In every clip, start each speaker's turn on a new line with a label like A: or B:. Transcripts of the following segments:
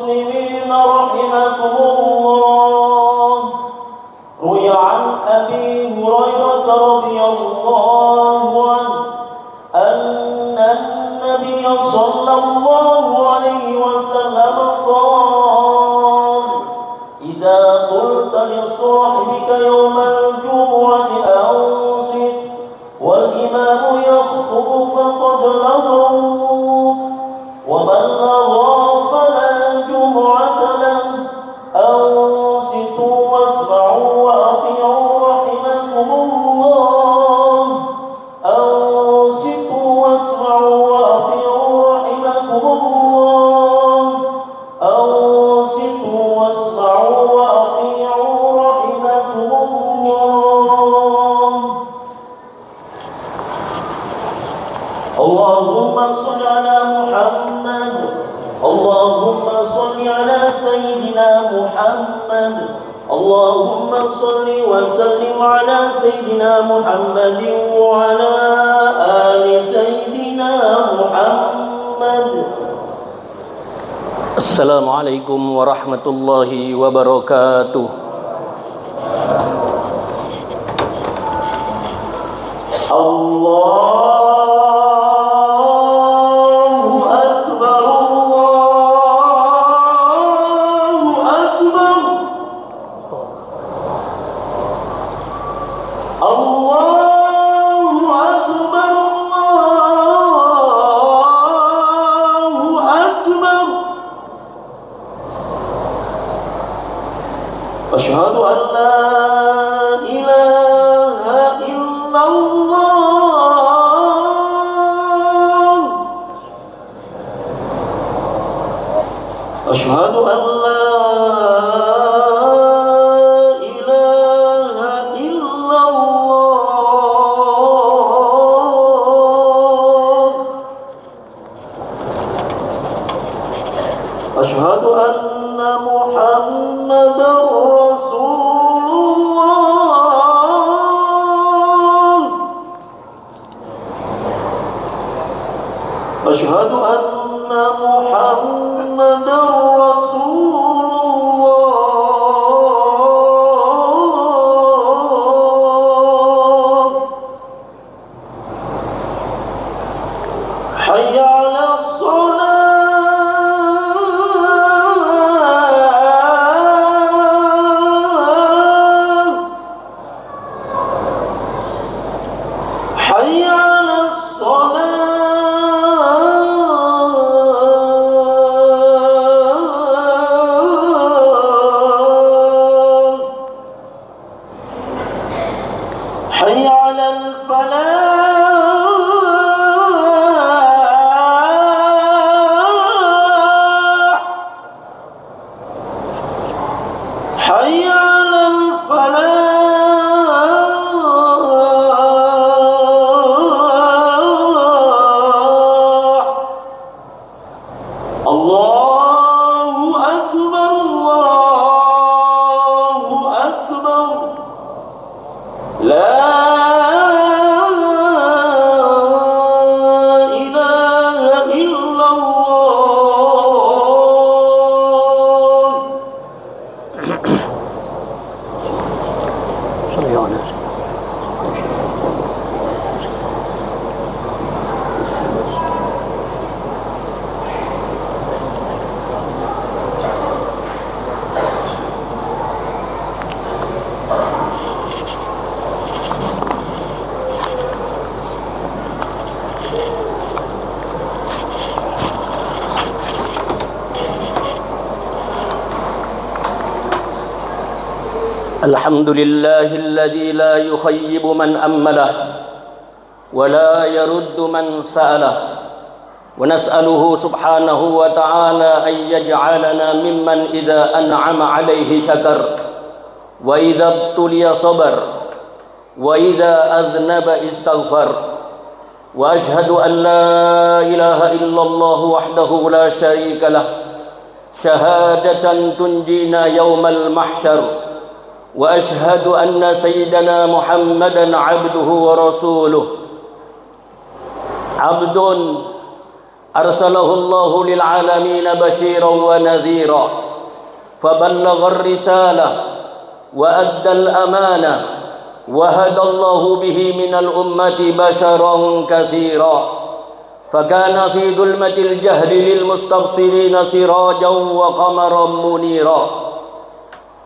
A: المسلمين رحمكم الله. روي عن أبي هريرة رضي الله عنه أن النبي صلى الله عليه وسلم قال: إذا قلت لصاحبك يوم الجمعة أنصت والإمام يخطب فقد لغوت، ومن لغى فلا جمعة له. أنصتوا واسمعوا وأطيعوا رحمكم الله. أنصتوا واسمعوا وأطيعوا رحمكم الله. أنصتوا واسمعوا وأطيعوا رحمكم الله. اللهم صل على محمد. اللهم صل على سيدنا محمد. اللهم صل وسلم على سيدنا محمد وعلى آل سيدنا محمد. Assalamualaikum warahmatullahi wabarakatuh. Allah أشهد أن لا إله إلا الله. أشهد أن لا إله إلا الله. أشهد أن محمدا أشهد أن محمدا رسول الله. حي على الصلاة. حي على الصلاة. حي على الفلاح. حي على الفلاح. الله أكبر. الله أكبر. لا إله إلا الله. صلى الله عليه وسلم. الحمد لله الذي لا يخيب من أمله ولا يرد من سأله، ونسأله سبحانه وتعالى أن يجعلنا ممن إذا أنعم عليه شكر، وإذا ابتلي صبر، وإذا أذنب استغفر. وأشهد أن لا إله إلا الله وحده لا شريك له شهادة تنجينا يوم المحشر. وأشهد أن سيدنا محمدا عبده ورسوله، عبد أرسله الله للعالمين بشيرا ونذيرا فبلغ الرسالة وأدى الأمانة وهدى الله به من الأمة بشرا كثيرا فكان في ظلمة الجهل للمستبصرين سراجا وقمرا منيرا.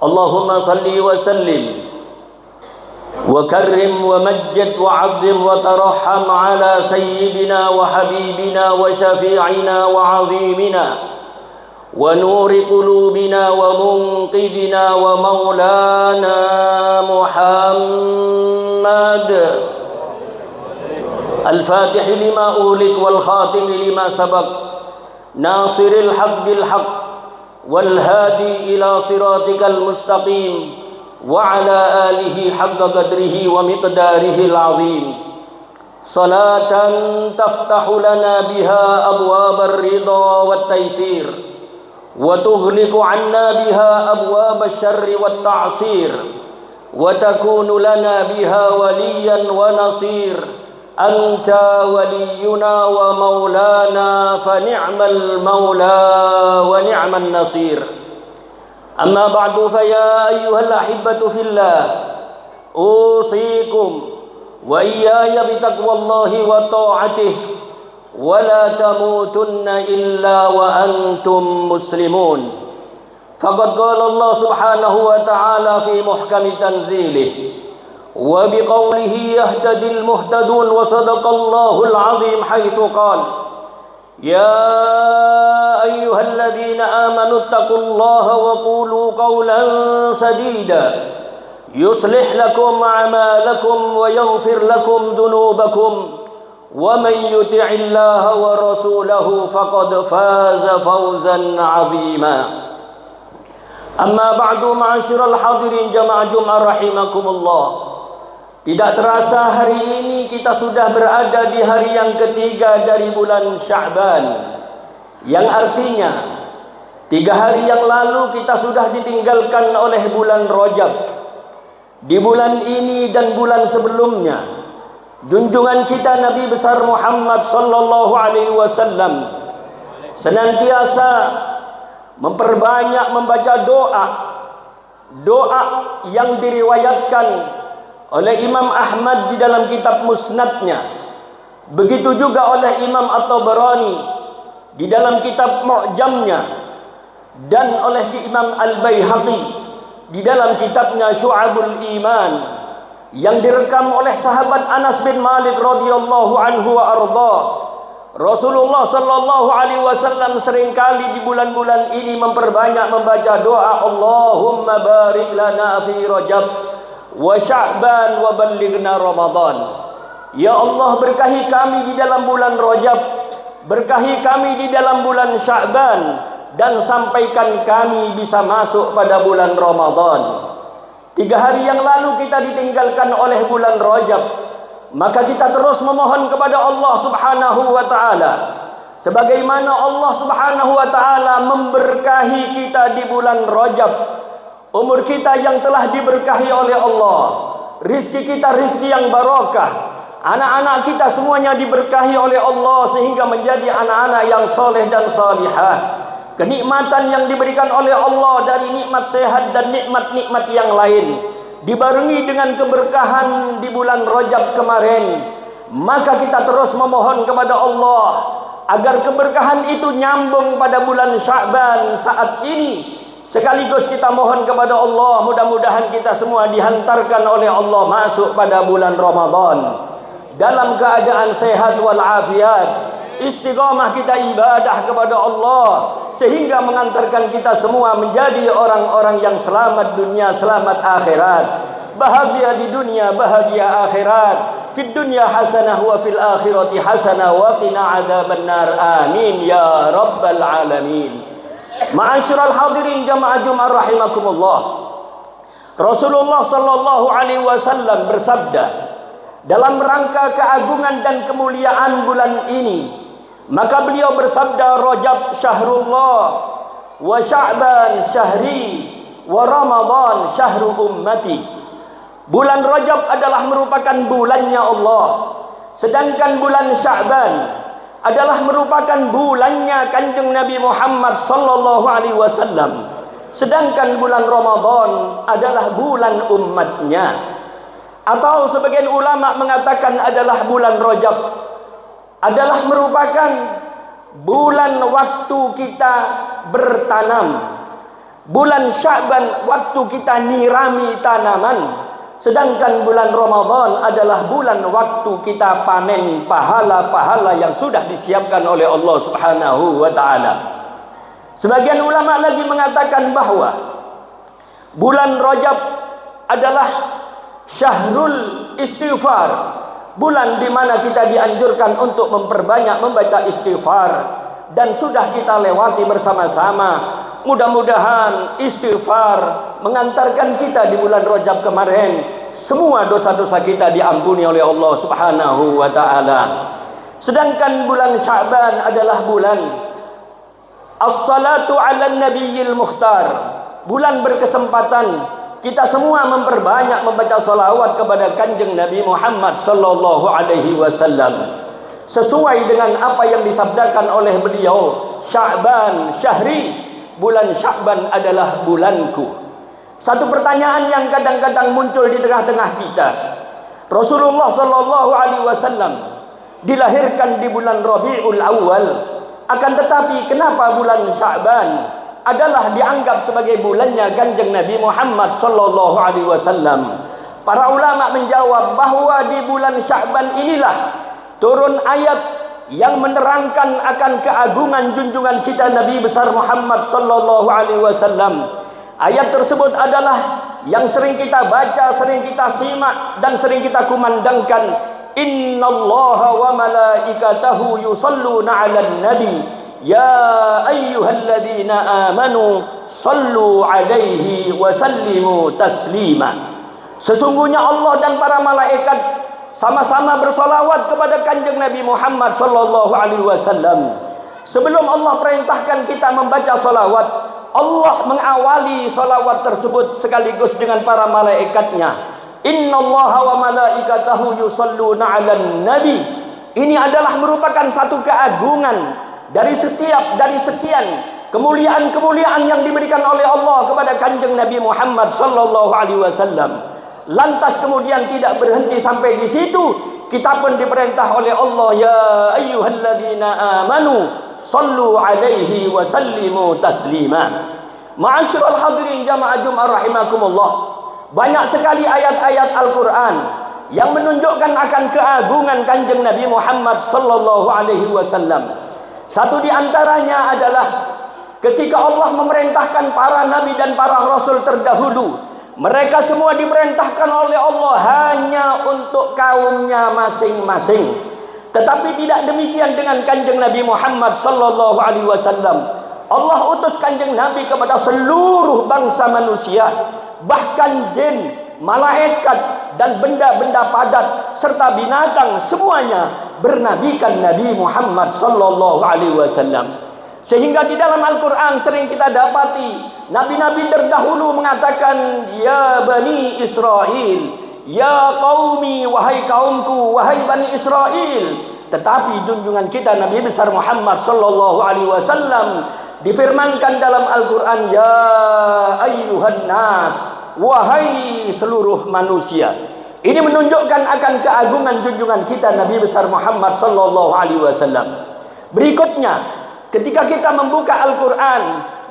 A: اللهم صل وسلم وكرم ومجد وعظم وترحم على سيدنا وحبيبنا وشفيعنا وعظيمنا ونور قلوبنا ومنقذنا ومولانا محمد الفاتح لما أغلق والخاتم لما سبق ناصر الحق بالحق والهادي إلى صراطك المستقيم وعلى آله حق قدره ومقداره العظيم. صلاة تفتح لنا بها أبواب الرضا والتيسير وتغلق عنا بها أبواب الشر والتعسير وتكون لنا بها وليا ونصير. أنت ولينا ومولانا فنعم المولى ونعم النصير. أما بعد فيا أيها الأحبة في الله أوصيكم وإياي بتقوى الله وطاعته ولا تموتن إلا وأنتم مسلمون. فقد قال الله سبحانه وتعالى في محكم تنزيله وبقوله يهتدي المهتدون وصدق الله العظيم حيث قال يا أيها الذين آمنوا اتقوا الله وقولوا قولا سديدا يصلح لكم أعمالكم ويغفر لكم ذنوبكم ومن يطع الله ورسوله فقد فاز فوزا عظيما. أما بعد معاشر الحاضرين jamaah Jumat rahimakumullah. Tidak terasa hari ini kita sudah berada di hari yang ketiga dari bulan Sya'ban, yang artinya 3 hari yang lalu kita sudah ditinggalkan oleh bulan Rajab. Di bulan ini dan bulan sebelumnya, junjungan kita Nabi besar Muhammad sallallahu alaihi wasallam senantiasa memperbanyak membaca doa yang diriwayatkan oleh Imam Ahmad di dalam kitab Musnadnya, begitu juga oleh Imam At-Tabarani di dalam kitab Mu'jamnya, dan oleh Imam Al-Baihaqi di dalam kitabnya Syu'abul Iman, yang direkam oleh sahabat Anas bin Malik radhiyallahu anhu wa arda. Rasulullah sallallahu alaihi wasallam seringkali di bulan-bulan ini memperbanyak membaca doa Allahumma barik lana fi Rajab wa Sya'ban wa ballighna Ramadan. Ya Allah, berkahi kami di dalam bulan Rajab, berkahi kami di dalam bulan Sya'ban, dan sampaikan kami bisa masuk pada bulan Ramadan. 3 hari yang lalu kita ditinggalkan oleh bulan Rajab, maka kita terus memohon kepada Allah Subhanahu wa taala sebagaimana Allah Subhanahu wa taala memberkahi kita di bulan Rajab. Umur kita yang telah diberkahi oleh Allah, rizki kita rizki yang barakah, anak-anak kita semuanya diberkahi oleh Allah sehingga menjadi anak-anak yang soleh dan salihah. Kenikmatan yang diberikan oleh Allah dari nikmat sehat dan nikmat-nikmat yang lain dibarengi dengan keberkahan di bulan Rajab kemarin, maka kita terus memohon kepada Allah agar keberkahan itu nyambung pada bulan Sya'ban saat ini. Sekaligus kita mohon kepada Allah, mudah-mudahan kita semua dihantarkan oleh Allah masuk pada bulan Ramadan dalam keadaan sehat walafiat, istiqamah kita ibadah kepada Allah sehingga mengantarkan kita semua menjadi orang-orang yang selamat dunia, selamat akhirat, bahagia di dunia, bahagia akhirat. Fid dunya hasanah wa fil akhirati hasanah wa qina adzabannar. Amin ya rabbal alamin. Ma'asyiral hadirin jamaah Jumat rahimakumullah. Rasulullah sallallahu alaihi wasallam bersabda dalam rangka keagungan dan kemuliaan bulan ini, maka beliau bersabda, Rajab syahrullah wa Sya'ban syahri wa Ramadan syahru ummati. Bulan Rajab adalah merupakan bulannya Allah, sedangkan bulan Sya'ban adalah merupakan bulannya Kanjeng Nabi Muhammad sallallahu alaihi wasallam, sedangkan bulan Ramadan adalah bulan umatnya. Atau sebagian ulama mengatakan adalah bulan Rajab adalah merupakan bulan waktu kita bertanam, bulan Sya'ban waktu kita nyirami tanaman, sedangkan bulan Ramadan adalah bulan waktu kita panen pahala-pahala yang sudah disiapkan oleh Allah Subhanahu wa taala. Sebagian ulama lagi mengatakan bahwa bulan Rajab adalah syahrul istighfar, bulan di mana kita dianjurkan untuk memperbanyak membaca istighfar, dan sudah kita lewati bersama-sama. Mudah-mudahan istighfar mengantarkan kita di bulan Rajab kemarin semua dosa-dosa kita diampuni oleh Allah Subhanahu wa taala. Sedangkan bulan Sya'ban adalah bulan as-salatu 'alan nabiyil mukhtar, bulan berkesempatan kita semua memperbanyak membaca salawat kepada Kanjeng Nabi Muhammad sallallahu alaihi wasallam sesuai dengan apa yang disabdakan oleh beliau, Sya'ban syahri, bulan Sya'ban adalah bulanku. Satu pertanyaan yang kadang-kadang muncul di tengah-tengah kita, Rasulullah sallallahu alaihi wasallam dilahirkan di bulan Rabiul Awal, akan tetapi kenapa bulan Sya'ban adalah dianggap sebagai bulannya Kanjeng Nabi Muhammad sallallahu alaihi wasallam? Para ulama menjawab bahwa di bulan Sya'ban inilah turun ayat yang menerangkan akan keagungan junjungan kita Nabi besar Muhammad sallallahu alaihi wasallam. Ayat tersebut adalah yang sering kita baca, sering kita simak, dan sering kita kumandangkan. Innallaha wa malaikatahu yusalluna 'alan nabi ya ayyuhalladzina amanu sallu 'alaihi wa sallimu taslima. Sesungguhnya Allah dan para malaikat sama-sama bersolawat kepada Kanjeng Nabi Muhammad sallallahu alaihi wasallam. Sebelum Allah perintahkan kita membaca solawat, Allah mengawali solawat tersebut sekaligus dengan para malaikatnya. Innallaha wa malaikatahu yusalluna 'alan nabi. Ini adalah merupakan satu keagungan dari sekian kemuliaan-kemuliaan yang diberikan oleh Allah kepada Kanjeng Nabi Muhammad sallallahu alaihi wasallam. Lantas kemudian tidak berhenti sampai di situ, kita pun diperintah oleh Allah, ya ayyuhalladzina amanu sallu 'alaihi wa sallimu taslima. Ma'asyiral hadirin jamaah Jumat rahimakumullah, banyak sekali ayat-ayat Al-Qur'an yang menunjukkan akan keagungan Kanjeng Nabi Muhammad sallallahu alaihi wasallam. Satu di antaranya adalah ketika Allah memerintahkan para nabi dan para rasul terdahulu, mereka semua diperintahkan oleh Allah hanya untuk kaumnya masing-masing. Tetapi tidak demikian dengan Kanjeng Nabi Muhammad sallallahu alaihi wasallam. Allah utus Kanjeng Nabi kepada seluruh bangsa manusia, bahkan jin, malaikat, dan benda-benda padat serta binatang semuanya bernabikan Nabi Muhammad sallallahu alaihi wasallam. Sehingga di dalam Al-Quran sering kita dapati nabi-nabi terdahulu mengatakan, ya Bani Israel, ya qaumi, wahai kaumku, wahai Bani Israel. Tetapi junjungan kita Nabi besar Muhammad sallallahu alaihi wasallam difirmankan dalam Al-Quran, ya ayyuhan nas, wahai seluruh manusia. Ini menunjukkan akan keagungan junjungan kita Nabi besar Muhammad sallallahu alaihi wasallam. Berikutnya, ketika kita membuka Al-Quran,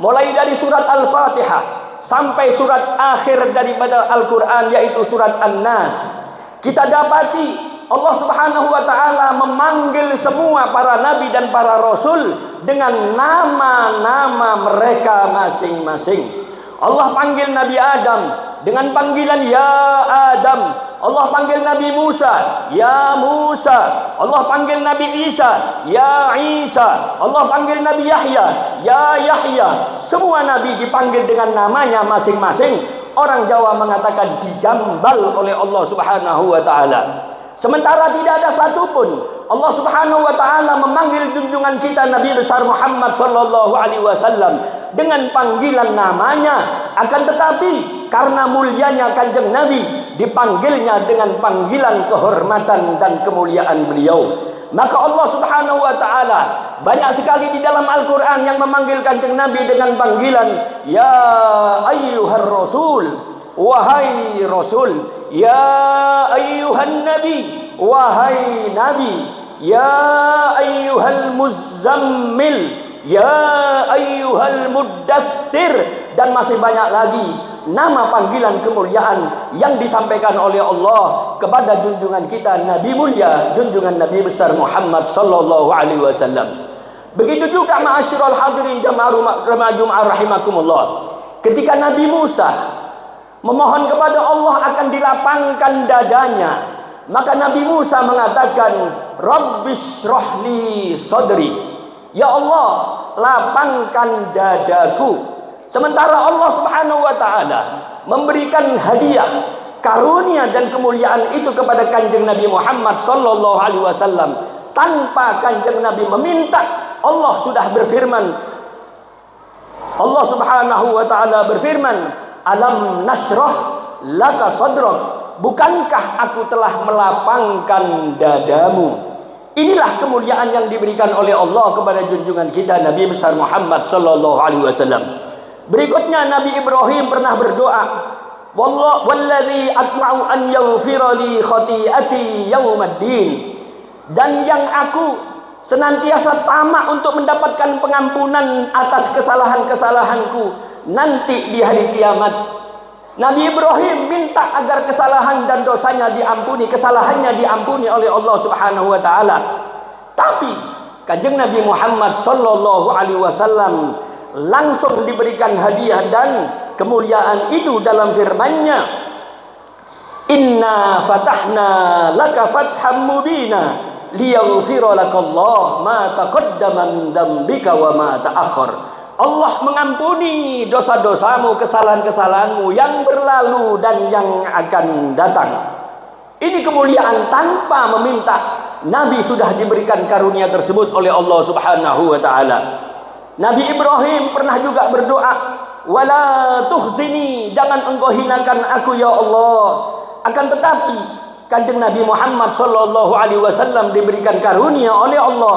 A: mulai dari surat Al-Fatihah sampai surat akhir daripada Al-Quran, yaitu surat An-Nas, kita dapati Allah Subhanahu wa ta'ala memanggil semua para nabi dan para rasul dengan nama-nama mereka masing-masing. Allah panggil Nabi Adam dengan panggilan ya Adam. Allah panggil Nabi Musa, ya Musa. Allah panggil Nabi Isa, ya Isa. Allah panggil Nabi Yahya, ya Yahya. Semua nabi dipanggil dengan namanya masing-masing. Orang Jawa mengatakan dijambal oleh Allah Subhanahu wa ta'ala. Sementara tidak ada satupun Allah Subhanahu wa ta'ala memanggil junjungan kita Nabi besar Muhammad sallallahu alaihi wasallam dengan panggilan namanya. Akan tetapi karena mulianya Kanjeng Nabi, dipanggilnya dengan panggilan kehormatan dan kemuliaan beliau. Maka Allah Subhanahu wa taala banyak sekali di dalam Al-Qur'an yang memanggil Kanjeng Nabi dengan panggilan ya ayyuhar rasul, wahai rasul, ya ayyuhan nabi, wahai nabi, ya ayyuhal muzammil, ya ayyuhal muddaththir, dan masih banyak lagi nama panggilan kemuliaan yang disampaikan oleh Allah kepada junjungan kita Nabi mulia, junjungan Nabi besar Muhammad sallallahu alaihi wasallam. Begitu juga ma'asyiral hadirin jamaah Jumat rahimakumullah. Ketika Nabi Musa memohon kepada Allah akan dilapangkan dadanya, maka Nabi Musa mengatakan, Rabbishrahli sadri. Ya Allah, lapangkan dadaku. Sementara Allah Subhanahu wa taala memberikan hadiah, karunia dan kemuliaan itu kepada Kanjeng Nabi Muhammad sallallahu alaihi wasallam tanpa Kanjeng Nabi meminta. Allah sudah berfirman, Allah Subhanahu wa taala berfirman, alam nashrah laka sadrak, bukankah aku telah melapangkan dadamu. Inilah kemuliaan yang diberikan oleh Allah kepada junjungan kita Nabi besar Muhammad sallallahu alaihi wasallam. Berikutnya Nabi Ibrahim pernah berdoa, wallazi atma'u an yaghfira li khati'ati yaumaddin, dan yang aku senantiasa tamak untuk mendapatkan pengampunan atas kesalahan-kesalahanku nanti di hari kiamat. Nabi Ibrahim minta agar kesalahan dan dosanya diampuni, kesalahannya diampuni oleh Allah Subhanahu wa taala. Tapi Kanjeng Nabi Muhammad sallallahu alaihi wasallam langsung diberikan hadiah dan kemuliaan itu dalam firman-Nya, inna fatahna laka fatham mubina liyaghfira lakallahu ma taqaddama min dzambika wa ma ta'akhkhar. Allah mengampuni dosa-dosamu, kesalahan-kesalahanmu yang berlalu dan yang akan datang. Ini kemuliaan tanpa meminta. Nabi sudah diberikan karunia tersebut oleh Allah Subhanahu wa taala. Nabi Ibrahim pernah juga berdoa, wala tuhzini, jangan engkau hinakan aku ya Allah. Akan tetapi Kanjeng Nabi Muhammad sallallahu alaihi wasallam diberikan karunia oleh Allah,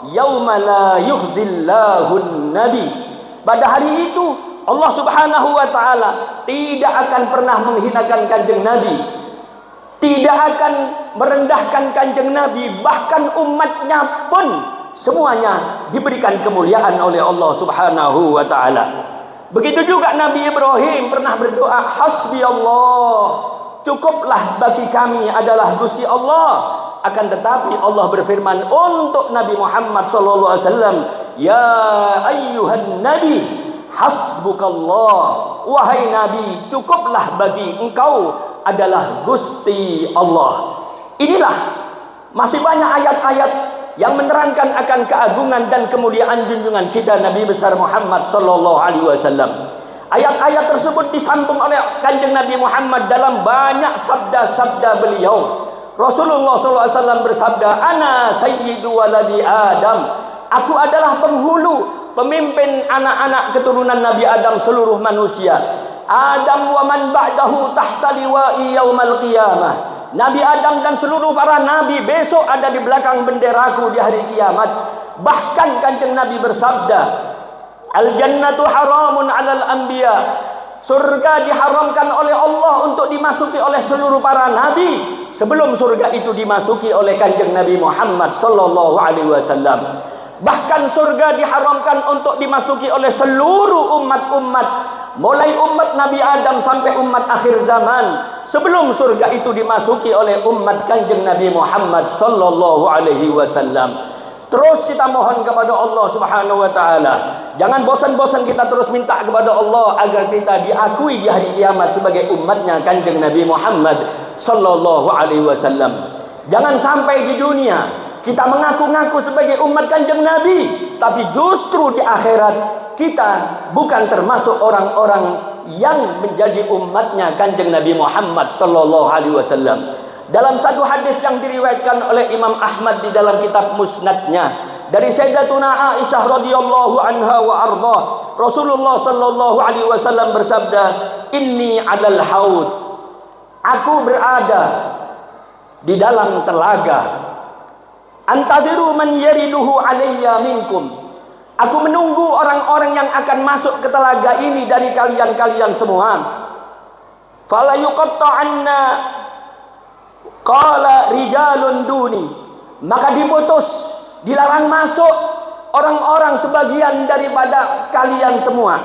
A: yauma la yukhzillahun nabi. Pada hari itu Allah Subhanahu wa taala tidak akan pernah menghinakan Kanjeng Nabi, tidak akan merendahkan Kanjeng Nabi, bahkan umatnya pun semuanya diberikan kemuliaan oleh Allah Subhanahu wa taala. Begitu juga Nabi Ibrahim pernah berdoa, hasbi Allah, cukuplah bagi kami adalah Gusti Allah. Akan tetapi Allah berfirman untuk Nabi Muhammad sallallahu alaihi wasallam, ya ayyuhan nabi hasbukallah, wahai nabi cukuplah bagi engkau adalah Gusti Allah. Inilah masih banyak ayat-ayat yang menerangkan akan keagungan dan kemuliaan junjungan kita Nabi besar Muhammad sallallahu alaihi wasallam. Ayat-ayat tersebut disambung oleh Kanjeng Nabi Muhammad dalam banyak sabda-sabda beliau. Rasulullah sallallahu alaihi wasallam bersabda, ana sayyidu waladi Adam, aku adalah penghulu, pemimpin anak-anak keturunan Nabi Adam seluruh manusia. Adam wa man ba'dahu tahta liwa'i yaumal qiyamah. Nabi Adam dan seluruh para nabi besok ada di belakang benderaku di hari kiamat. Bahkan Kanjeng Nabi bersabda, al-jannatu haramun 'alal anbiya. Surga diharamkan oleh Allah untuk dimasuki oleh seluruh para nabi sebelum surga itu dimasuki oleh Kanjeng Nabi Muhammad sallallahu alaihi wasallam. Bahkan surga diharamkan untuk dimasuki oleh seluruh umat-umat, mulai umat Nabi Adam sampai umat akhir zaman, sebelum surga itu dimasuki oleh umat Kanjeng Nabi Muhammad sallallahu alaihi wasallam. Terus kita mohon kepada Allah Subhanahu wa taala. Jangan bosan-bosan kita terus minta kepada Allah agar kita diakui di hari kiamat sebagai umatnya Kanjeng Nabi Muhammad sallallahu alaihi wasallam. Jangan sampai di dunia kita mengaku-ngaku sebagai umat Kanjeng Nabi, tapi justru di akhirat kita bukan termasuk orang-orang yang menjadi umatnya Kanjeng Nabi Muhammad sallallahu alaihi wasallam. Dalam satu hadis yang diriwayatkan oleh Imam Ahmad di dalam kitab Musnadnya dari Sayyidatuna Aisyah radhiyallahu anha wa arda, Rasulullah sallallahu alaihi wasallam bersabda, inni 'alal haud, aku berada di dalam telaga, Antadiru man yariduhu alayya minkum. Aku menunggu orang-orang yang akan masuk ke telaga ini dari kalian-kalian semua. Fala yuqatta'anna qala rijalun duni. Maka diputus, dilarang masuk orang-orang sebagian daripada kalian semua.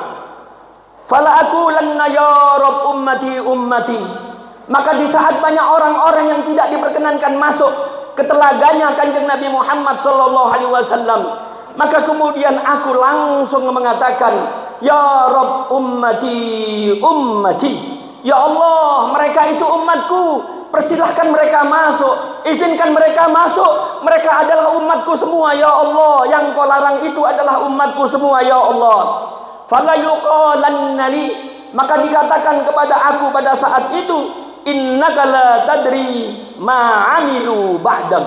A: Fala aqulanna ya Rabb ummati ummati. Maka di saat banyak orang-orang yang tidak diperkenankan masuk ke telaganya Kanjeng Nabi Muhammad sallallahu alaihi wasallam, maka kemudian aku langsung mengatakan, ya Rabb ummati ummati. Ya Allah, mereka itu umatku, persilahkan mereka masuk, izinkan mereka masuk, mereka adalah umatku semua ya Allah, yang kau larang itu adalah umatku semua ya Allah. Fala yuqalanna li, maka dikatakan kepada aku pada saat itu, innaka la tadri ma amilu ba'dak.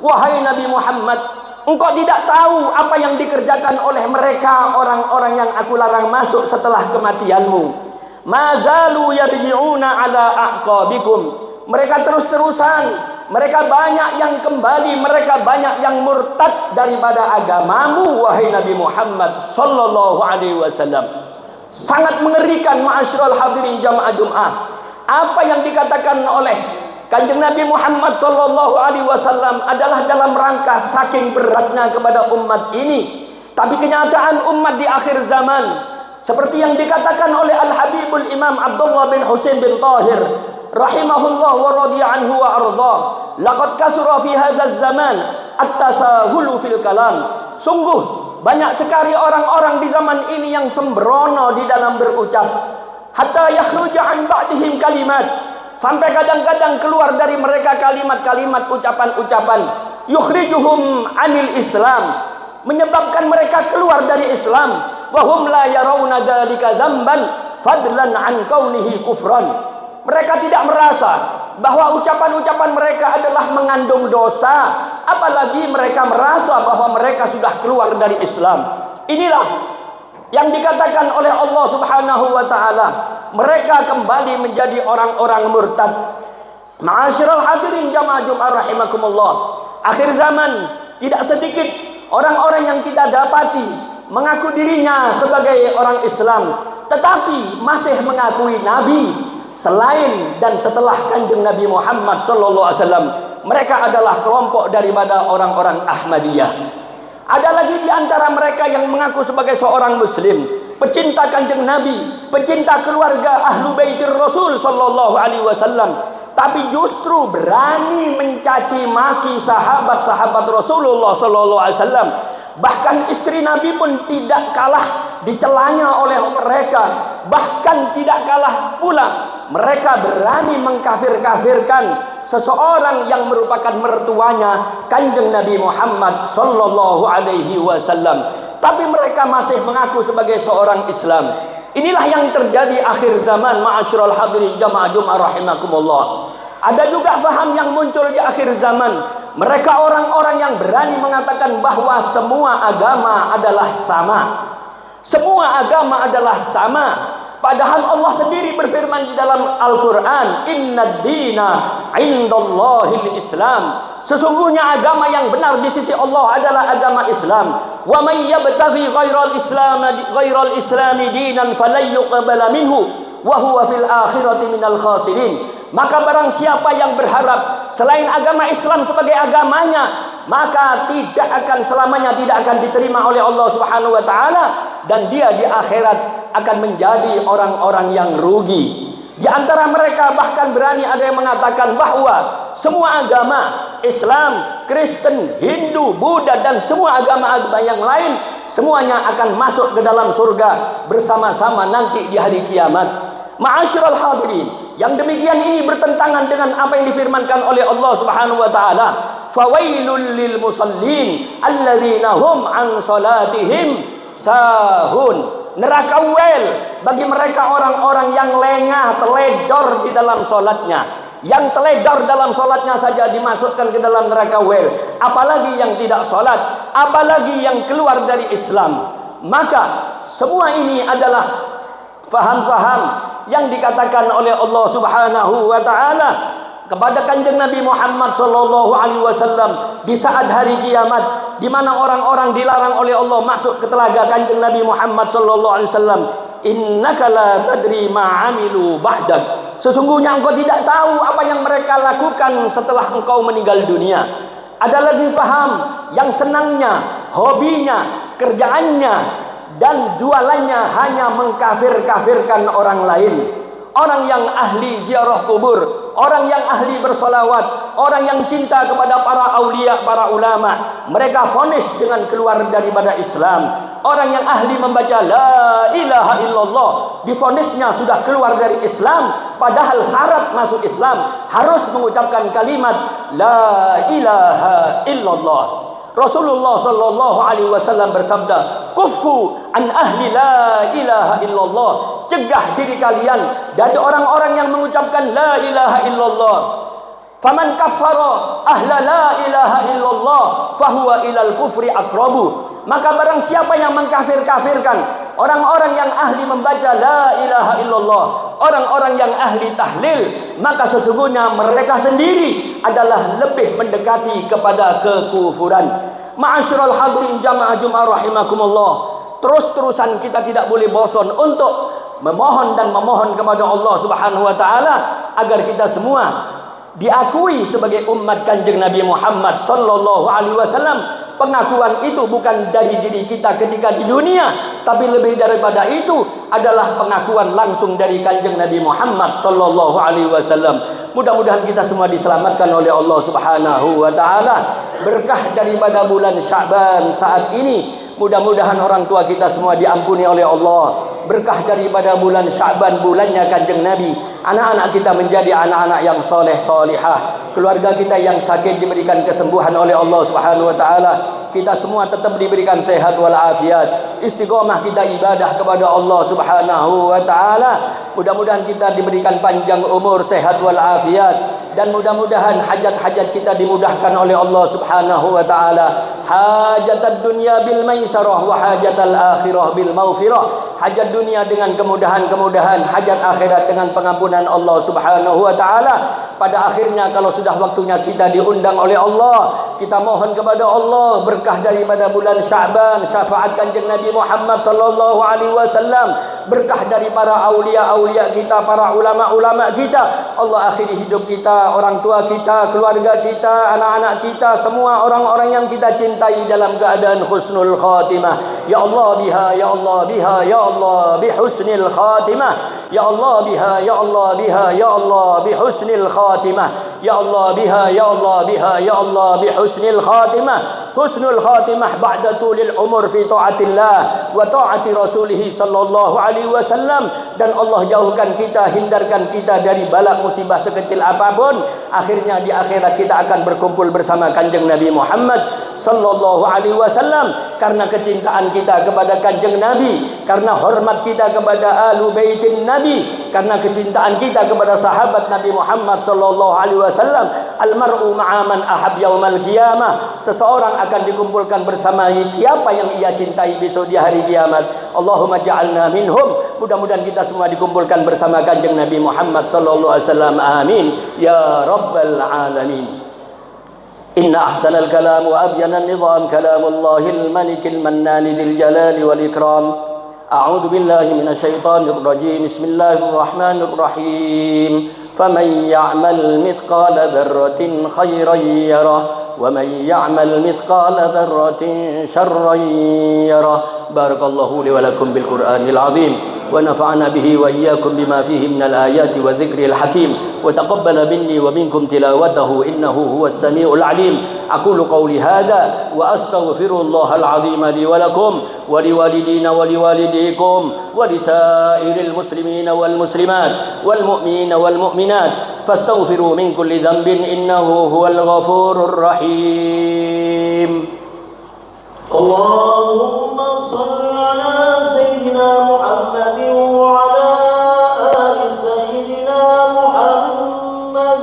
A: Wahai Nabi Muhammad, engkau tidak tahu apa yang dikerjakan oleh mereka orang-orang yang aku larang masuk setelah kematianmu. Ma zalu yarji'una ala aqabikum. Mereka terus-terusan, mereka banyak yang kembali, mereka banyak yang murtad daripada agamamu wahai Nabi Muhammad sallallahu alaihi wasallam. Sangat mengerikan ma'asyiral hadirin jamaah Jumat. Apa yang dikatakan oleh Kanjeng Nabi Muhammad sallallahu alaihi wasallam adalah dalam rangka saking beratnya kepada umat ini. Tapi kenyataan umat di akhir zaman seperti yang dikatakan oleh Al-Habibul Imam Abdullah bin Husain bin Tahir rahimahullah wa radiya anhu wa arda, laqad kasura fi hadzal zaman at-tasahulu fil kalam. Sungguh banyak sekali orang-orang di zaman ini yang sembrono di dalam berucap, hatta yakhruja an ba'dihim kalimat, sampai kadang-kadang keluar dari mereka kalimat-kalimat, ucapan-ucapan yukhrijuhum anil Islam, menyebabkan mereka keluar dari Islam, wa hum la yarawna dzalika dzamban fadlan an kaunihi kufran. Mereka tidak merasa bahwa ucapan-ucapan mereka adalah mengandung dosa, apalagi mereka merasa bahwa mereka sudah keluar dari Islam. Inilah yang dikatakan oleh Allah Subhanahu wa taala, mereka kembali menjadi orang-orang murtad. Ma'asyiral hadirin jamaah Jumat rahimakumullah. Akhir zaman tidak sedikit orang-orang yang kita dapati mengaku dirinya sebagai orang Islam, tetapi masih mengakui nabi selain dan setelah Kanjeng Nabi Muhammad sallallahu alaihi wasallam. Mereka adalah kelompok daripada orang-orang Ahmadiyah. Ada lagi di antara mereka yang mengaku sebagai seorang muslim, pecinta Kanjeng Nabi, pecinta keluarga Ahlu Baitir Rasul sallallahu alaihi wasallam, tapi justru berani mencaci maki sahabat-sahabat Rasulullah sallallahu alaihi wasallam. Bahkan istri Nabi pun tidak kalah dicelanya oleh mereka. Bahkan tidak kalah pula mereka berani mengkafir-kafirkan seseorang yang merupakan mertuanya Kanjeng Nabi Muhammad sallallahu alaihi wasallam. Tapi mereka masih mengaku sebagai seorang Islam. Inilah yang terjadi akhir zaman ma'asyiral hadirin jamaah Jumat rahimakumullah. Ada juga faham yang muncul di akhir zaman. Mereka orang-orang yang berani mengatakan bahwa semua agama adalah sama. Semua agama adalah sama. Padahal Allah sendiri berfirman di dalam Al-Quran, Inna dina indallahil Islam. Sesungguhnya agama yang benar di sisi Allah adalah agama Islam. Wa may yabtaghi ghairal islami dinan falan yuqbala minhu wa huwa fil akhirati minal khasirin. Maka barang siapa yang berharap selain agama Islam sebagai agamanya, maka selamanya tidak akan diterima oleh Allah Subhanahu wa taala, dan dia di akhirat akan menjadi orang-orang yang rugi. Di antara mereka bahkan berani ada yang mengatakan bahwa semua agama, Islam, Kristen, Hindu, Buddha dan semua agama-agama yang lain semuanya akan masuk ke dalam surga bersama-sama nanti di hari kiamat. Ma'asyiral hadirin, yang demikian ini bertentangan dengan apa yang difirmankan oleh Allah Subhanahu wa taala, fawailul lil musallin alladzina hum an salatihim sahun. Neraka wel bagi mereka orang-orang yang lengah, teledor di dalam salatnya. Yang teledor dalam salatnya saja dimasukkan ke dalam neraka wel, apalagi yang tidak salat, apalagi yang keluar dari Islam. Maka semua ini adalah faham-faham yang dikatakan oleh Allah Subhanahu wa taala kepada kanjeng Nabi Muhammad sallallahu alaihi wasallam di saat hari kiamat, di mana orang-orang dilarang oleh Allah masuk ke telaga kanjeng Nabi Muhammad sallallahu alaihi wasallam. Innaka la tadri ma amilu ba'dak. Sesungguhnya engkau tidak tahu apa yang mereka lakukan setelah engkau meninggal dunia. Ada lagi faham yang senangnya, hobinya, kerjaannya dan jualannya hanya mengkafir-kafirkan orang lain. Orang yang ahli ziarah kubur, orang yang ahli bersolawat, orang yang cinta kepada para aulia, para ulama, mereka vonis dengan keluar daripada Islam. Orang yang ahli membaca la ilaha illallah, divonisnya sudah keluar dari Islam, padahal syarat masuk Islam harus mengucapkan kalimat la ilaha illallah. Rasulullah sallallahu alaihi wasallam bersabda, "Kuffu an ahli la ilaha illallah." Cegah diri kalian dari orang-orang yang mengucapkan la ilaha illallah. Faman kaffara ahla la ilaha illallah fahuwa ilal kufri aqrabu. Maka barang siapa yang mengkafir-kafirkan orang-orang yang ahli membaca la ilaha illallah, orang-orang yang ahli tahlil, maka sesungguhnya mereka sendiri adalah lebih mendekati kepada kekufuran. Ma'asyiral hadirin jamaah Jumat rahimakumullah. Terus-terusan kita tidak boleh bosan untuk memohon dan memohon kepada Allah Subhanahu wa taala agar kita semua diakui sebagai umat Kanjeng Nabi Muhammad sallallahu alaihi wasallam. Pengakuan itu bukan dari diri kita ketika di dunia, tapi lebih daripada itu adalah pengakuan langsung dari Kanjeng Nabi Muhammad sallallahu alaihi wasallam. Mudah-mudahan kita semua diselamatkan oleh Allah Subhanahu wa taala. Berkah daripada bulan Sya'ban saat ini, mudah-mudahan orang tua kita semua diampuni oleh Allah. Berkah daripada bulan Sya'ban, bulannya Kanjeng Nabi, anak-anak kita menjadi anak-anak yang soleh solihah, keluarga kita yang sakit diberikan kesembuhan oleh Allah Subhanahu wa taala, kita semua tetap diberikan sehat walafiat, istiqomah kita ibadah kepada Allah Subhanahu wa taala. Mudah-mudahan kita diberikan panjang umur, sehat walafiat, dan mudah-mudahan hajat-hajat kita dimudahkan oleh Allah Subhanahu wa taala. Hajatad dunya bil maisarah wa hajatal akhirah bil maghfirah. Hajat dunia dengan kemudahan-kemudahan, hajat akhirat dengan pengampunan Allah Subhanahu wa taala. Pada akhirnya kalau sudah waktunya kita diundang oleh Allah, kita mohon kepada Allah berkah daripada bulan Sya'ban, syafaat Kanjeng Nabi Muhammad sallallahu alaihi wasallam, berkah dari para aulia-aulia kita, para ulama-ulama kita. Allah akhiri hidup kita, orang tua kita, keluarga kita, anak-anak kita, semua orang-orang yang kita cintai dalam keadaan husnul khatimah. Ya Allah biha, ya Allah biha, ya Allah bihusnil khatimah. Ya Allah biha, ya Allah biha, ya Allah bihusnil khatimah. Ya Allah biha, ya Allah biha, ya Allah bihusnil khatimah. Husnul khatimah ba'da tulil umur fi ta'atillah wa ta'ati rasulih sallallahu alaihi wasallam. Dan Allah jauhkan kita, hindarkan kita dari bala musibah sekecil apapun. Akhirnya di akhirat kita akan berkumpul bersama Kanjeng Nabi Muhammad sallallahu alaihi wasallam karena kecintaan kita kepada Kanjeng Nabi, karena hormat kita kepada ahlu baitin Nabi, karena kecintaan kita kepada sahabat Nabi Muhammad sallallahu alaihi wasallam. Almar'u ma'a man ahab yaumal qiyamah. Seseorang akan dikumpulkan bersama siapa yang ia cintai besok di hari kiamat. Allahumma ja'alna minhum. Mudah-mudahan kita semua dikumpulkan bersama Kanjeng Nabi Muhammad sallallahu alaihi wasallam. Amin ya rabbal alamin. Inna ahsanal kalam wa abyana an-nizam kalamullahil malikil mannani dzil jalali wal ikram. A'udzu billahi minasy syaithanir rajim. Bismillahirrahmanirrahim. Faman ya'mal mithqala dzarratin khairan yarah wa man ya'mal mithqala dzarratin syarran yarah. Barakallahu li wa lakum bil Qur'anil azim wa nafa'ana bihi wa iyyakum bima fihi minal ayati wa dzikril hakim wa taqabbala minni wa minkum tilawatahu innahu huwas samiul alim. Aqulu qawli hadha wa astaghfirullahal azim li wa lakum wa liwalidina wa liwalidikum wa lisairil muslimina wal muslimat wal mu'minina wal mu'minat fastaghfiru min kulli dhanbin innahu huwal ghafurur rahim. Allahumma shalli ala sayyidina Muhammadin wa ala ali sayyidina Muhammad.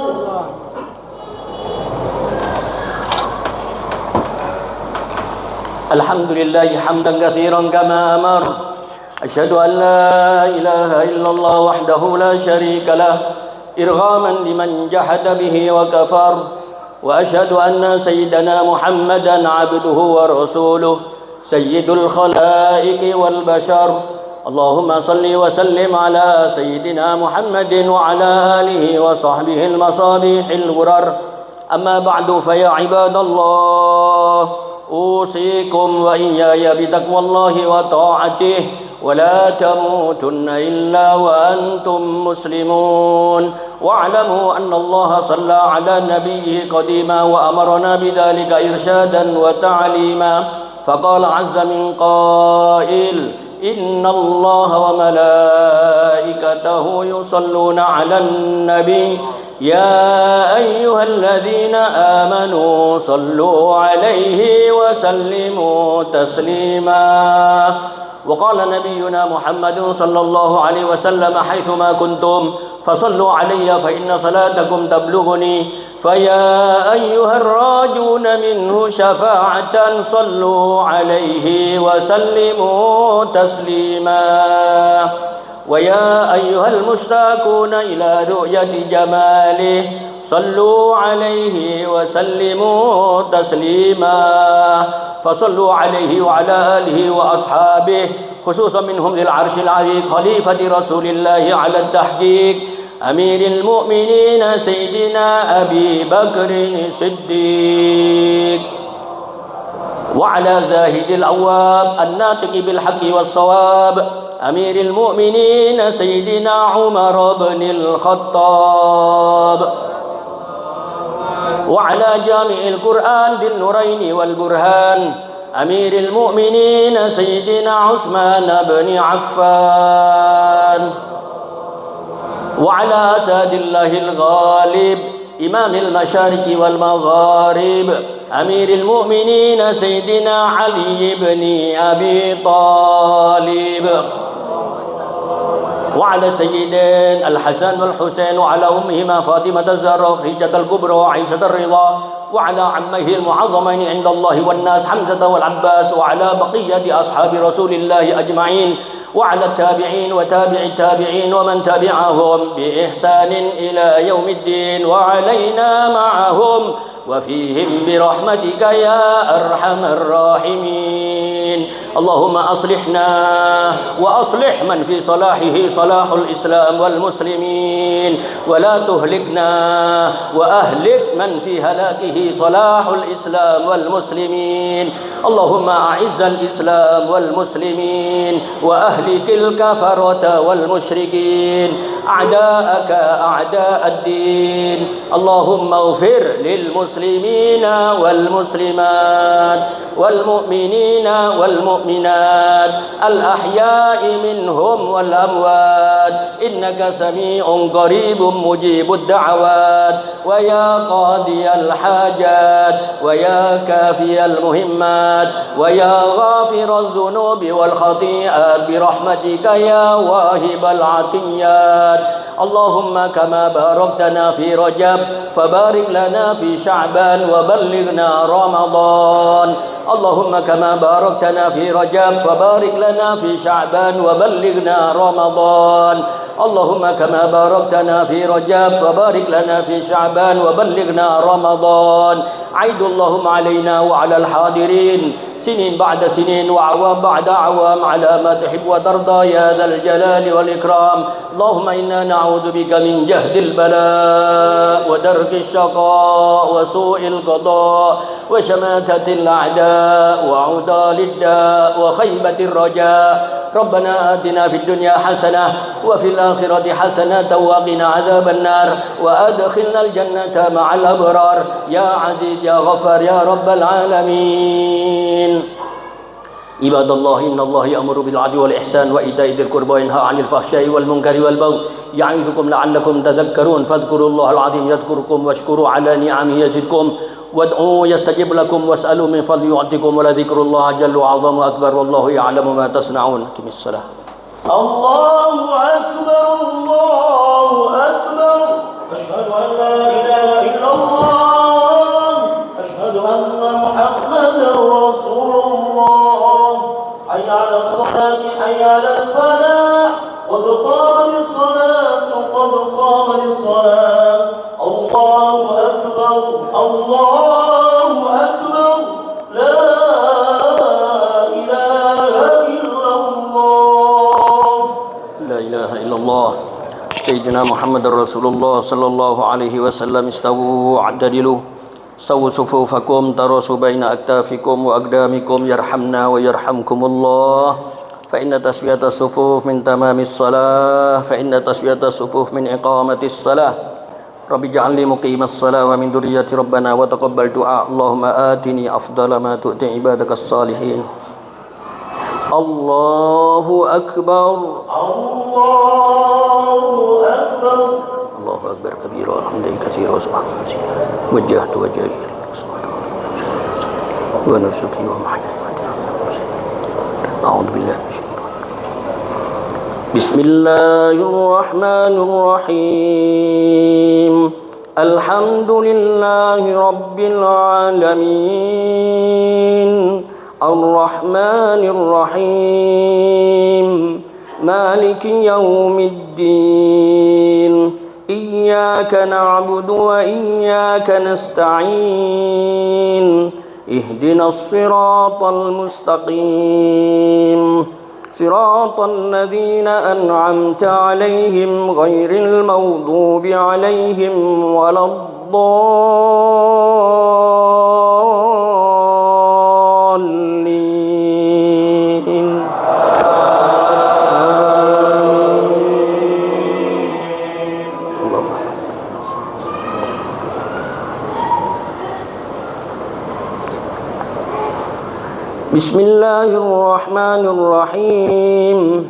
A: Alhamdulillah hamdan katsiran kama amar. Asyhadu an la ilaha illallah wahdahu la syarika lah إرغاما لمن جحد به وكفر، وأشهد أن سيدنا محمدا عبده ورسوله سيد الخلائق والبشر. اللهم صل وسلم على سيدنا محمد وعلى آله وصحبه المصابيح الغرر. أما بعد، فيا عباد الله، أوصيكم وإياي بتقوى الله وطاعته، ولا تموتن إلا وأنتم مسلمون. واعلموا أن الله صلى على نبيه قديما وأمرنا بذلك إرشادا وتعليما، فقال عز من قائل: إن الله وملائكته يصلون على النبي يا أيها الذين آمنوا صلوا عليه وسلموا تسليما. وقال نبينا محمد صلى الله عليه وسلم: حيثما كنتم فصلوا علي فإن صلاتكم تبلغني. فيا أيها الراجون منه شفاعة صلوا عليه وسلموا تسليما. ويا أيها المشتاقون إلى رؤية جماله صلوا عليه وسلموا تسليما. فصلوا عليه وعلى آله وأصحابه، خصوصا منهم ذي العرش العظيم خليفة رسول الله على التحقيق أمير المؤمنين سيدنا أبي بكر الصديق، وعلى زاهد الأواب الناطق بالحق والصواب أمير المؤمنين سيدنا عمر بن الخطاب، وعلى جامع القرآن بالنورين والبرهان أمير المؤمنين سيدنا عثمان بن عفان، وعلى أسد الله الغالب إمام المشارق والمغارب أمير المؤمنين سيدنا علي بن أبي طالب، وعلى سيدين الحسن والحسين، وعلى أمهما فاطمة الزهراء خديجة الكبرى وعائشة الرضا، وعلى عميه المعظمين عند الله والناس حمزة والعباس، وعلى بقية أصحاب رسول الله أجمعين، وعلى التابعين وتابع التابعين ومن تبعهم بإحسان إلى يوم الدين، وعلينا معهم وفيهم برحمتك يا أرحم الراحمين. اللهم أصلحنا وأصلح من في صلاحه صلاح الإسلام والمسلمين، ولا تهلكنا وأهلك من في هلاكه صلاح الإسلام والمسلمين. اللهم أعز الإسلام والمسلمين وأهلك الكفرة والمشركين أعداءك أعداء الدين. اللهم اغفر للمسلمين والمسلمات والمؤمنين والمؤمنات الأحياء منهم والأموات، إنك سميع قريب مجيب الدعوات، ويا قاضي الحاجات، ويا كافي المهمات، ويا غافر الذنوب والخطيئات برحمتك يا واهب العطيات. اللهم كما باركتنا في رجب فبارك لنا في شعبان وبلغنا رمضان. اللهم كما باركتنا في رجب فبارك لنا في شعبان وبلغنا رمضان. اللهم كما باركتنا في رجب فبارك لنا في شعبان وبلغنا رمضان. عيد اللهم علينا وعلى الحاضرين سنين بعد سنين وأعوام بعد أعوام على ما تحب وترضى يا ذا الجلال والإكرام. اللهم إنا نعوذ بك من جهد البلاء ودرك الشقاء وسوء القضاء وشماتة الأعداء وعضال الداء وخيبة الرجاء. ربنا آتنا في الدنيا حسنة وفي الآخرة حسنة وقنا عذاب النار وأدخلنا الجنة مع الأبرار يا عزيز يا غفار يا رب العالمين. عباد الله، إن الله يأمر بالعدل والإحسان وإيتاء ذي القربى وينهى عن الفحشاء والمنكر والبغي يعظكم لعلكم تذكرون. فاذكروا الله العظيم يذكركم واشكروا على نعمه يزدكم وادعوه يستجب لكم واسألوا من فضل يعطكم ولذكر الله جل وعظم أكبر والله يعلم ما تصنعون. أقم الصلاة.
B: الله أكبر الله أكبر. أشهد أن لا إله إلا الله. أشهد أن محمدا رسول الله. حي على الصلاة حي على الفلاح. قد قامت الصلاة قد قامت الصلاة.
A: الله سيدنا محمد رسول الله صلى الله عليه وسلم استووا اعتدلوا سووا صفوفكم تراصوا بين أكتافكم وأقدامكم يرحمنا ويرحمكم الله فإن تسوية الصفوف من تمام الصلاة فإن تسوية الصفوف من إقامة الصلاة رب اجعلني مقيم الصلاة ومن ذرية ربنا وتقبل دعاء اللهم آتني أفضل ما تؤتي عبادك الصالحين الله أكبر
B: الله أكبر
A: الله أكبر كبيرا والحمد لله كثيرا وسبحان الله وجهت وجهي ونسكي ومحياي أعوذ بالله من الشيطان بسم الله الرحمن الرحيم الحمد لله رب العالمين الرحمن الرحيم مالك يوم الدين إياك نعبد وإياك نستعين اهدنا الصراط المستقيم صراط الذين أنعمت عليهم غير المغضوب عليهم ولا الضالين بسم الله الرحمن الرحيم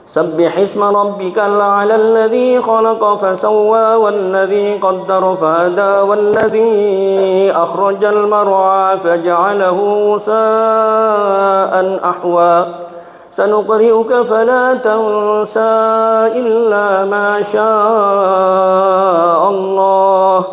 A: سبح اسم ربك الأعلى الذي خلق فسوى والذي قدر فهدى والذي أخرج المرعى فجعله غثاء أحوى سنقرئك فلا تنسى إلا ما شاء الله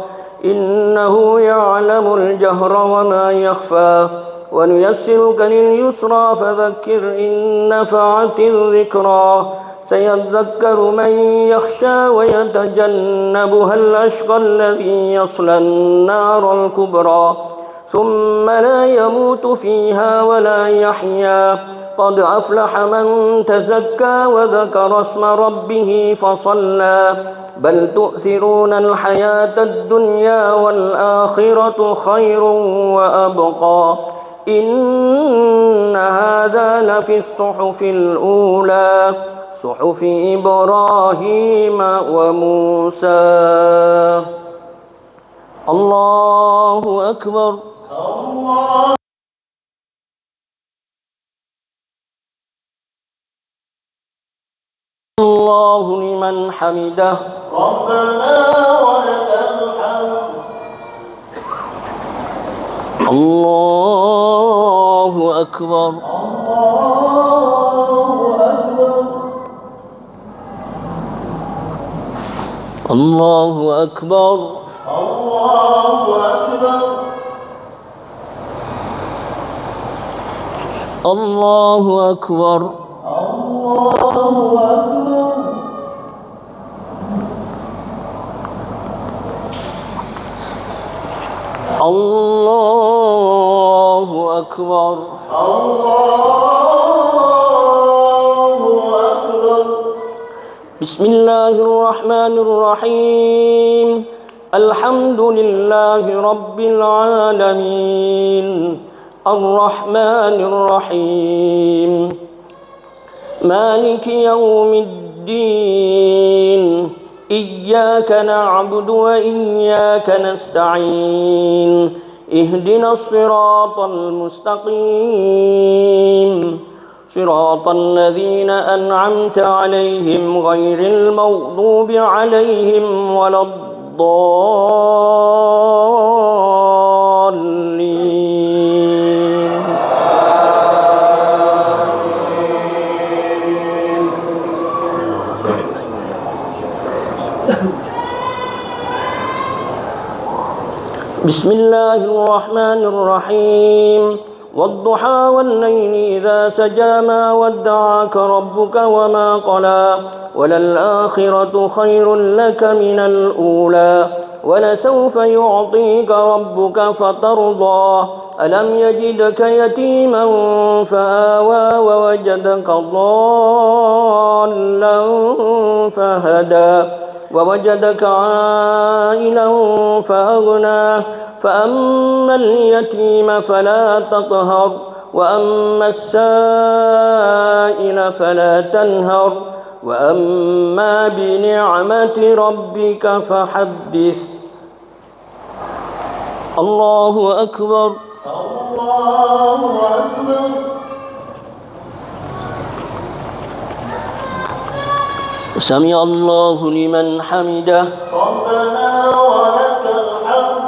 A: إنه يعلم الجهر وما يخفى ونيسرك لليسرى فذكر إن نفعت الذكرى سيذكر من يخشى ويتجنبها الأشقى الذي يصلى النار الكبرى ثم لا يموت فيها ولا يحيا قد أفلح من تزكى وذكر اسم ربه فصلى بل تؤثرون الحياة الدنيا والآخرة خير وأبقى إن هذا لفي الصحف الأولى صحف إبراهيم وموسى الله أكبر الله لمن حمده
B: ربنا ولك الحمد
A: الله أكبر الله أكبر
B: الله أكبر
A: الله أكبر الله أكبر
B: الله أكبر
A: بسم الله الرحمن الرحيم الحمد لله رب العالمين الرحمن الرحيم مالك يوم الدين إياك نعبد وإياك نستعين اهدنا الصراط المستقيم صراط الذين أنعمت عليهم غير المغضوب عليهم ولا الضالين بسم الله الرحمن الرحيم والضحى والليل إذا سجى ما ودعك ربك وما قلى وللآخرة خير لك من الأولى ولسوف يعطيك ربك فترضى ألم يجدك يتيما فآوى ووجدك ضالا فهدى ووجدك عائلا فأغنى فأما اليتيم فلا تقهر وأما السائل فلا تنهر وأما بنعمة ربك فحدث. الله أكبر.
B: الله أكبر.
A: سمع الله لمن حمده.
B: ربنا ولك الحمد.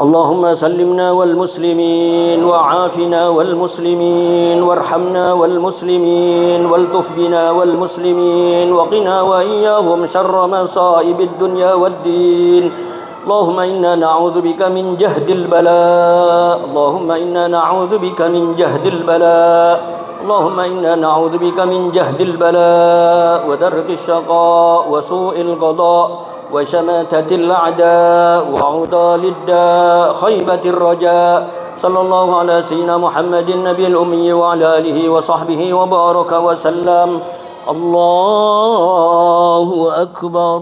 A: اللهم سلمنا والمسلمين وعافنا والمسلمين وارحمنا والمسلمين والطف بنا والمسلمين وقنا وإياهم شر مصائب الدنيا والدين. اللهم إنا نعوذ بك من جهد البلاء. اللهم إنا نعوذ بك من جهد البلاء. اللهم إنا نعوذ بك من جهد البلاء ودرك الشقاء وسوء القضاء وشماتة الأعداء وعضال الداء خيبة الرجاء. صلى الله على سيدنا محمد النبي الأمي وعلى آله وصحبه وبارك وسلم. الله أكبر.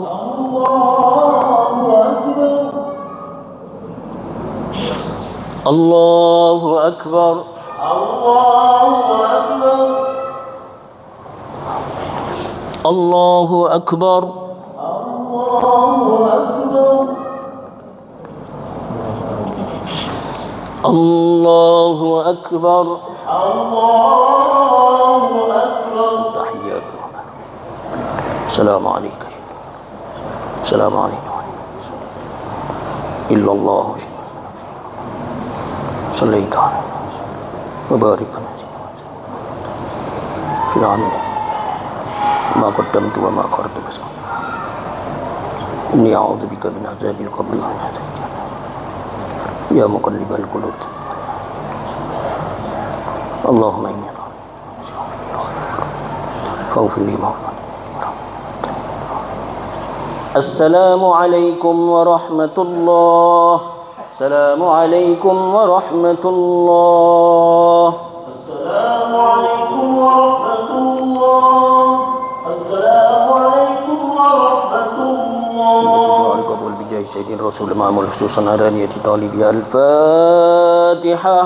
B: الله أكبر.
A: الله أكبر.
B: الله أكبر.
A: الله أكبر.
B: الله
A: الله
B: أكبر.
A: أكبر.
B: الله أكبر.
A: تحياتنا. السلام عليك. السلام عليكم. إلا الله صليت عليه وبارك في العالمين ما قدمت وما أخرت بس إني أعوذ بك من عذاب القبر ومن عذاب الجنة يا مقلب القلوب اللهم إني فاغفر لي مغفرة. السلام عليكم ورحمة الله. السلام عليكم ورحمة الله.
B: السلام عليكم ورحمة الله. السلام عليكم ورحمة الله.
A: القبول بجاه سيدنا الرسول المعمول خصوصا أرانية طالبي الفاتحة.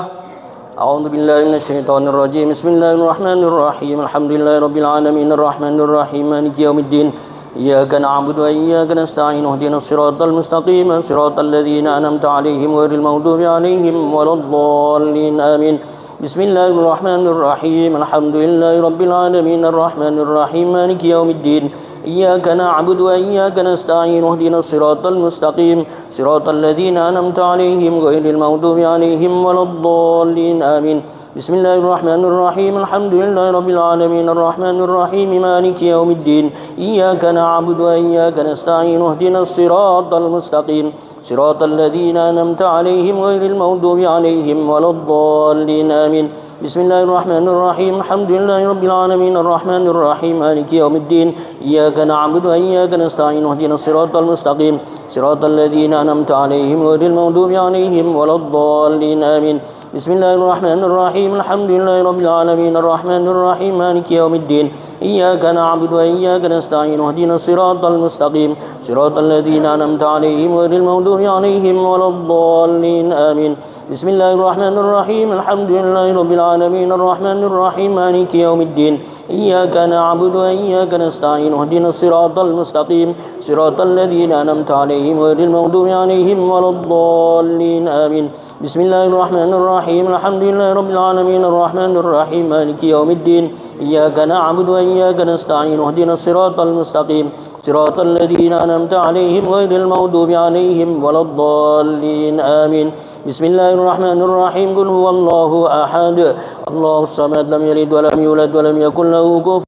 A: أعوذ بالله من الشيطان الرجيم. بسم الله الرحمن الرحيم. الحمد لله رب العالمين الرحمن الرحيم مالك يوم الدين إياك نعبد وإياك نستعين اهدنا الصراط المستقيم صراط الذين أنعمت عليهم غير المغضوب عليهم ولا الضالين آمين. بسم الله الرحمن الرحيم. الحمد لله رب العالمين الرحمن الرحيم مالك يوم الدين إياك نعبد وإياك نستعين اهدنا الصراط المستقيم صراط الذين أنعمت عليهم غير المغضوب عليهم ولا الضالين آمين. بسم الله الرحمن الرحيم. الحمد لله رب العالمين الرحمن الرحيم مالك يوم الدين إياك نعبد وإياك نستعين اهدنا الصراط المستقيم صراط الذين أنعمت عليهم غير المغضوب عليهم ولا الضالين آمين. بسم الله الرحمن الرحيم. الحمد لله رب العالمين الرحمن الرحيم مالك يوم الدين إياك نعبد وإياك نستعين اهدنا الصراط المستقيم صراط الذين أنعمت عليهم غير المغضوب عليهم ولا الضالين آمين. بسم الله الرحمن الرحيم. الحمد لله رب العالمين الرحمن الرحيم مالك يوم الدين إياك نعبد وإياك نستعين اهدنا الصراط المستقيم صراط الذين أنعمت عليهم غير المغضوب عليهم ولا الضالين آمين. بسم الله الرحمن الرحيم. الحمد لله رب العالمين الرحمن الرحيم مالك يوم الدين إياك نعبد وإياك نستعين اهدنا الصراط المستقيم صراط الذين أنعمت عليهم غير المغضوب عليهم ولا الضالين آمين. بسم الله الرحمن الرحيم. الحمد لله رب العالمين الرحمن الرحيم مالك يوم الدين إياك نعبد وإياك نستعين اهدنا الصراط المستقيم صراط الذين أنعمت عليهم غير المغضوب عليهم ولا الضالين آمين. بسم الله الرحمن الرحيم. قل هو الله أحد الله الصمد لم يلد ولم يولد ولم يكن له كفوا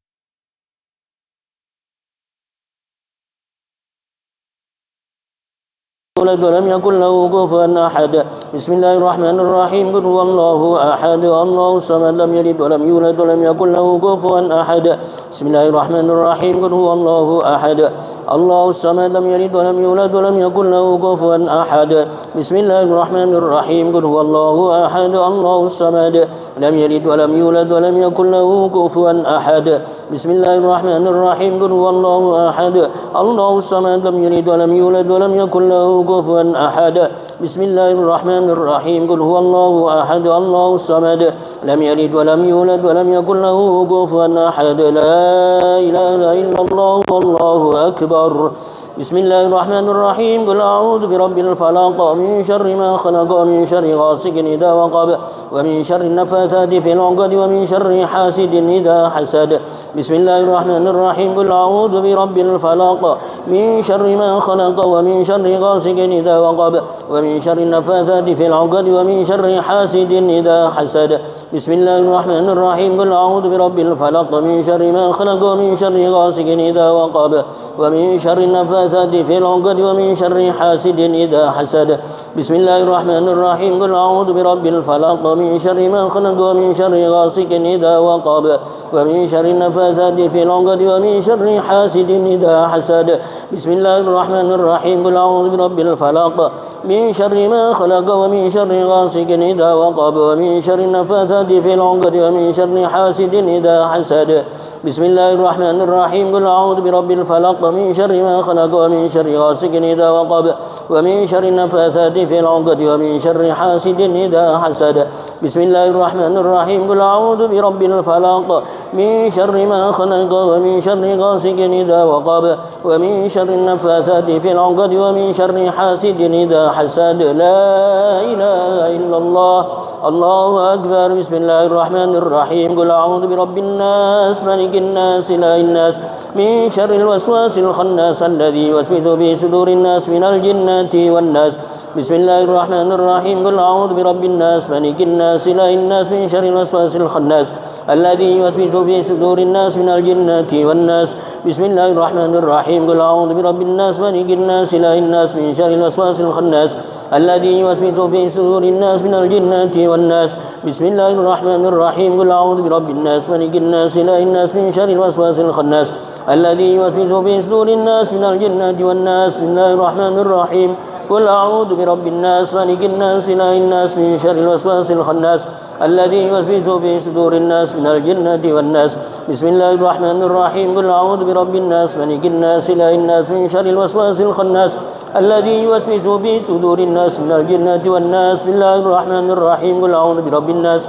A: يولد ولم يكن له كفوا أحد بسم الله الرحمن الرحيم قل هو الله أحد الله الصمد لم يلد ولم يولد ولم يكن له كفوا أحد بسم الله الرحمن الرحيم قل هو الله أحد الله الصمد لم يلد ولم يولد ولم يكن له كفوا أحد بسم الله الرحمن الرحيم قل هو الله أحد الله الصمد لم يلد ولم يولد ولم يكن له كفوا أحد بسم الله الرحمن الرحيم قل هو الله أحد الله الصمد لم يلد ولم يولد ولم يكن له كفوا أحد بسم الله الرحمن الرحيم قل هو الله أحد الله الصمد لم يلد ولم يولد ولم يكن له كفوا أحد لا إله إلا الله والله أكبر بسم الله الرحمن الرحيم قل أعوذ برب الفلق من شر ما خلق ومن شر غاسق إذا وقب ومن شر النفاثات في العقد ومن شر حاسد إذا حسد بسم الله الرحمن الرحيم قل أعوذ برب الفلق من شر ما خلق ومن شر غاسق إذا وقب ومن شر النفاثات في العقد ومن شر حاسد إذا حسد بسم الله الرحمن الرحيم قل أعوذ برب الفلق من شر ما خلق ومن شر غاسق إذا وقب ومن شر النفاثات في العقد ومن شر حاسد إذا حسد بسم الله الرحمن الرحيم قل أعوذ برب الفلق من شر ما خلق ومن شر غاسق إذا وقب ومن شر النفاثات في العقد ومن شر حاسد إذا حسد بسم الله الرحمن الرحيم قل أعوذ برب الفلق من شر ما خلق ومن شر غاسق إذا وقب ومن شر النفاثات في العقد ومن شر حاسد إذا حسد بسم الله الرحمن الرحيم قل أعوذ برب الفلق من شر ما خلق ومن شر غاسق إذا وقب ومن شر النفاثات في العقد ومن شر حاسد إذا حسد بسم الله الرحمن الرحيم قل أعوذ برب الفلق من شر ما خلق ومن شر غاسق إذا وقب ومن شر النفاثات في العقد ومن شر حاسد إذا حسد لا إله إلا الله الله أكبر بسم الله الرحمن الرحيم قل أعوذ برب الناس ملك الناس إله الناس من شر الوسواس الخناس الذي يوسوس في صدور الناس من الجنة والناس بسم الله الرحمن الرحيم قل أعوذ برب الناس ملك الناس إله الناس من شر الوسواس الخناس الذي يوسوس في صدور الناس من الجنة والناس بسم الله الرحمن الرحيم قل أعوذ برب الناس ملك الناس إله الناس من شر الوسواس الخناس الذي يوسوس في صدور الناس من الجنة والناس بسم الله الرحمن الرحيم قل أعوذ برب الناس ملك الناس إله الناس من شر الوسواس الخناس الذي يوسوس في صدور الناس من الجنة والناس بسم الله الرحمن الرحيم قل أعوذ برب الناس ملك الناس إله الناس من شر الوسواس الخناس الذي يوسوس في صدور الناس من الجنة والناس بسم الله الرحمن الرحيم قل أعوذ برب الناس ملك الناس إله الناس من شر الوسواس الخناس الذي يوسوس في صدور الناس من الجنة والناس بسم الله الرحمن الرحيم قل أعوذ برب الناس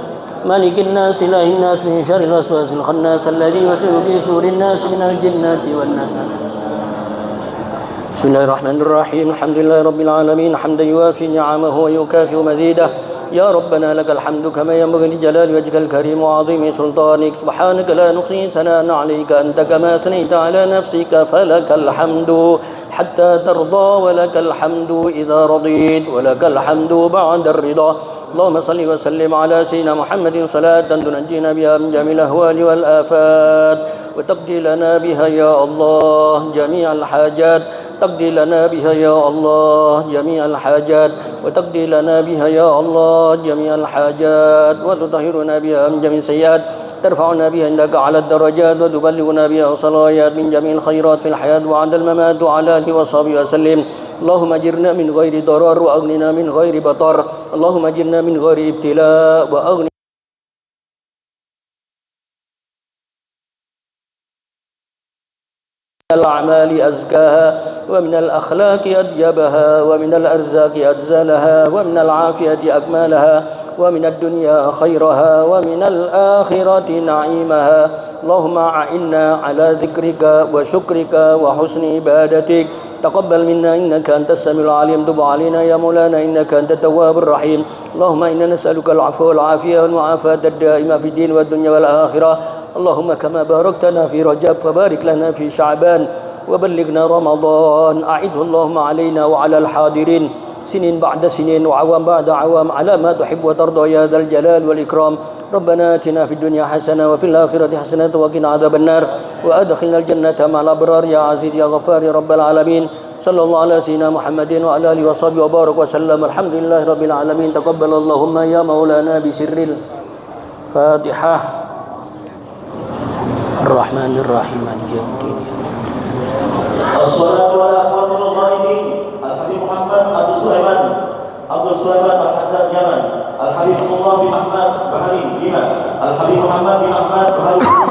A: ملك الناس إله الناس من شر الوسواس الخناس الذي يوسوس في صدور الناس من الجنة والناس بسم الله الرحمن الرحيم الحمد لله رب العالمين حمدا يوافي نعمه ويكافئ مزيده يا ربنا لك الحمد كما ينبغي لجلال وجهك الكريم وعظيم سلطانك سبحانك لا نحصي ثناء عليك أنت كما أثنيت على نفسك فلك الحمد حتى ترضى ولك الحمد إذا رضيت ولك الحمد بعد الرضا اللهم صل وسلم على سيدنا محمد صلاة تنجينا بها من جميع الأهوال والآفات وتقضي لنا بها يا الله جميع الحاجات تقضي لنا بها يا الله جميع الحاجات وتقضي لنا بها يا الله جميع الحاجات وتطهرنا بها من جميع السيئات ترفعنا بها عندك على الدرجات وتبلغنا بها صلايات من جميع الخيرات في الحياة وعند الممات وعلى آله وصحبه وسلم اللهم اجرنا من غير ضرر وأغننا من غير بطر اللهم اجرنا من غير ابتلاء وأغننا من الأعمال أزكاها ومن الأخلاق أطيبها ومن الأرزاق أجزلها ومن العافية أكملها ومن الدنيا خيرها ومن الآخرة نعيمها اللهم أعنا على ذكرك وشكرك وحسن عبادتك تقبل منا إنك أنت السميع العليم تب علينا يا مولانا إنك أنت التواب الرحيم اللهم إنا نسألك العفو والعافية والمعافاة الدائمة في الدين والدنيا والآخرة اللهم كما باركتنا في رجب فبارك لنا في شعبان وبلغنا رمضان أعده اللهم علينا وعلى الحاضرين سنين بعد سنين وعوام بعد عوام على ما تحب وترضى يا ذا الجلال والإكرام ربنا آتنا في الدنيا حسنة وفي الآخرة حسنة وقنا عذاب النار وأدخلنا الجنة مع الأبرار يا عزيز يا غفار يا رب العالمين sallallahu ala sayyidina Muhammadin wa ala alihi wa sahbihi wa baraka wa sallam. Alhamdulillahi rabbil alamin. Taqabbalallahumma ya maulana bi sirril Fatihah. Ar-Rahmanir Rahim. Maliki yaumiddin.
B: Assalatu ala khairil ghaibin Al-Habib Muhammad Abdul Sulaiman Al-Haddad Yaman Al-Habib Abdullah bin Ahmad Bahari Lima Al-Habib Muhammad bin Ahmad Bahari